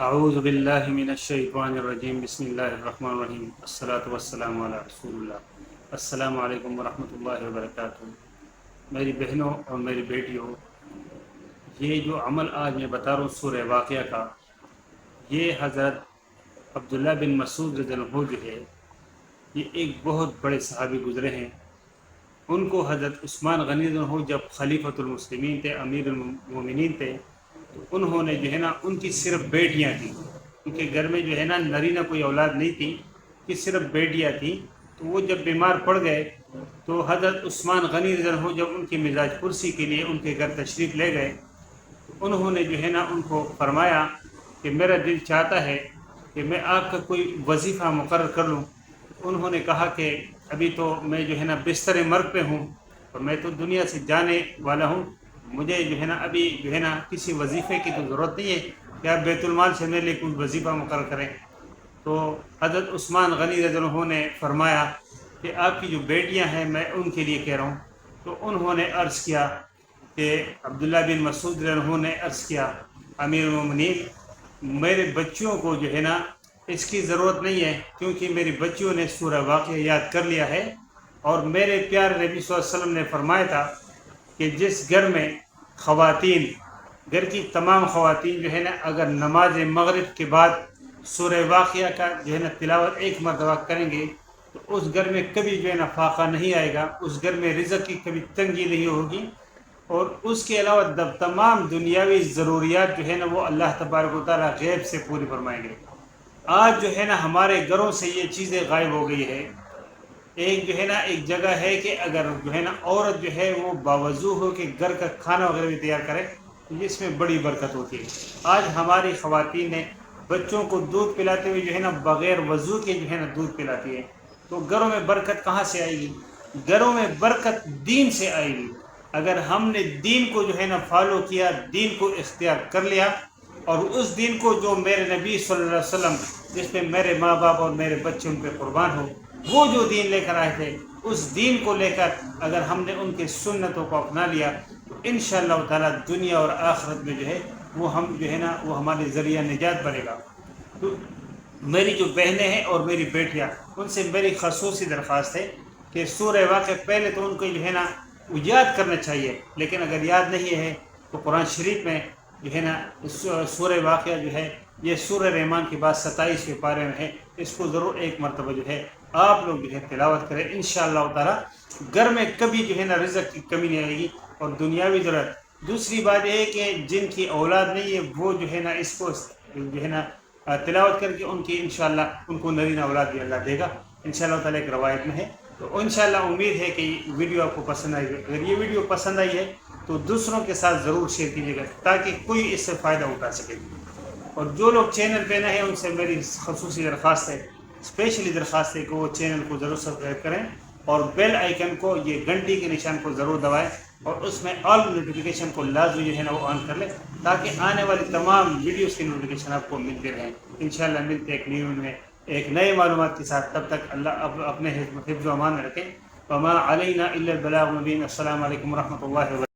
اعوذ باللہ من الشیطان الرجیم بسم اللہ الرحمن الرحیم الصلاۃ والسلام علی رسول اللہ۔ السلام علیکم ورحمۃ اللہ وبرکاتہ۔ میری بہنوں اور میری بیٹیوں، یہ جو عمل آج میں بتا رہا ہوں سورہ واقعہ کا، یہ حضرت عبداللہ بن مسعود رضی اللہ عنہ جو ہے، یہ ایک بہت بڑے صحابی گزرے ہیں۔ ان کو حضرت عثمان غنی رضی اللہ عنہ جب خلیفۃ المسلمین تھے، امیر المومنین تھے، تو انہوں نے جو ہے نا، ان کی صرف بیٹیاں تھیں، ان کے گھر میں جو ہے نا نرینہ کوئی اولاد نہیں تھی، کہ صرف بیٹیاں تھیں۔ تو وہ جب بیمار پڑ گئے تو حضرت عثمان غنی رضی اللہ عنہ جب ان کی مزاج پرسی کے لیے ان کے گھر تشریف لے گئے، تو انہوں نے جو ہے نا ان کو فرمایا کہ میرا دل چاہتا ہے کہ میں آپ کا کوئی وظیفہ مقرر کر لوں۔ انہوں نے کہا کہ ابھی تو میں جو ہے نا بستر مرگ پہ ہوں اور میں تو دنیا سے جانے والا ہوں، مجھے جو ہے نا ابھی جو ہے نا کسی وظیفے کی تو ضرورت نہیں ہے کہ آپ بیت المال سے میرے لیے کوئی وظیفہ مقرر کریں۔ تو حضرت عثمان غنی رضی اللہ عنہ نے فرمایا کہ آپ کی جو بیٹیاں ہیں میں ان کے لیے کہہ رہا ہوں۔ تو انہوں نے عرض کیا کہ عبداللہ بن مسعود رضی اللہ عنہ نے عرض کیا، امیر المومنین، میرے بچیوں کو جو ہے نا اس کی ضرورت نہیں ہے، کیونکہ میری بچیوں نے سورہ واقعہ یاد کر لیا ہے، اور میرے پیارے نبی صلی اللہ علیہ وسلم نے فرمایا تھا کہ جس گھر میں خواتین، گھر کی تمام خواتین جو ہے نا اگر نماز مغرب کے بعد سورہ واقعہ کا جو ہے نا تلاوت ایک مرتبہ کریں گے تو اس گھر میں کبھی جو ہے نا فاقہ نہیں آئے گا، اس گھر میں رزق کی کبھی تنگی نہیں ہوگی، اور اس کے علاوہ تمام دنیاوی ضروریات جو ہے نا وہ اللہ تبارک و تعالیٰ غیب سے پوری فرمائیں گے۔ آج جو ہے نا ہمارے گھروں سے یہ چیزیں غائب ہو گئی ہے۔ ایک جو ہے نا ایک جگہ ہے کہ اگر جو ہے نا عورت جو ہے وہ باوضو ہو کہ گھر کا کھانا وغیرہ بھی تیار کرے تو اس میں بڑی برکت ہوتی ہے۔ آج ہماری خواتین نے بچوں کو دودھ پلاتے ہوئے جو ہے نا بغیر وضو کے جو ہے نا دودھ پلاتی ہے، تو گھروں میں برکت کہاں سے آئے گی؟ گھروں میں برکت دین سے آئے گی۔ اگر ہم نے دین کو جو ہے نا فالو کیا، دین کو اختیار کر لیا، اور اس دین کو جو میرے نبی صلی اللہ علیہ وسلم، جس پہ میرے ماں باپ اور میرے بچے ان پہ قربان ہو، وہ جو دین لے کر آئے تھے، اس دین کو لے کر اگر ہم نے ان کے سنتوں کو اپنا لیا تو انشاءاللہ تعالیٰ دنیا اور آخرت میں جو ہے وہ ہم جو ہے نا وہ ہمارے ذریعہ نجات بنے گا۔ تو میری جو بہنیں ہیں اور میری بیٹیاں، ان سے میری خصوصی درخواست ہے کہ سورہ واقعہ پہلے تو ان کو جو ہے نا یاد کرنا چاہیے، لیکن اگر یاد نہیں ہے تو قرآن شریف میں جو ہے نا سورہ واقعہ جو ہے یہ سورہ رحمان کی بات 27ویں پارے میں ہے، اس کو ضرور ایک مرتبہ جو ہے آپ لوگ جو ہے تلاوت کریں، انشاءاللہ تعالیٰ گھر میں کبھی جو ہے نا رزق کی کمی نہیں آئے گی اور دنیاوی ضرورت۔ دوسری بات یہ ہے کہ جن کی اولاد نہیں ہے وہ جو ہے نا اس کو جو ہے نا تلاوت کر کے ان کی انشاءاللہ ان کو نرینہ اولاد بھی اللہ دے گا انشاءاللہ تعالیٰ، ایک روایت میں ہے۔ تو انشاءاللہ امید ہے کہ یہ ویڈیو آپ کو پسند آئی ہے۔ اگر یہ ویڈیو پسند آئی ہے تو دوسروں کے ساتھ ضرور شیئر کیجیے گا تاکہ کوئی اس سے فائدہ اٹھا سکے، اور جو لوگ چینل پہ نئے ہیں ان سے میری خصوصی درخواست ہے، اسپیشلی درخواست ہے کہ وہ چینل کو ضرور سبسکرائب کریں اور بیل آئیکن کو، یہ گھنٹی کے نشان کو ضرور دبائیں، اور اس میں آل نوٹیفیکیشن کو لازمی جو ہے نا وہ آن کر لیں تاکہ آنے والی تمام ویڈیوز کی نوٹیفیکیشن آپ کو ملتے رہیں۔ انشاءاللہ ملتے ایک نیو میں ایک نئے معلومات کے ساتھ، تب تک اللہ اپنے حفظ و امان میں رکھیں۔ وما علینا الا البلاغ المبین۔ السلام علیکم ورحمۃ اللہ وبرکاتہ۔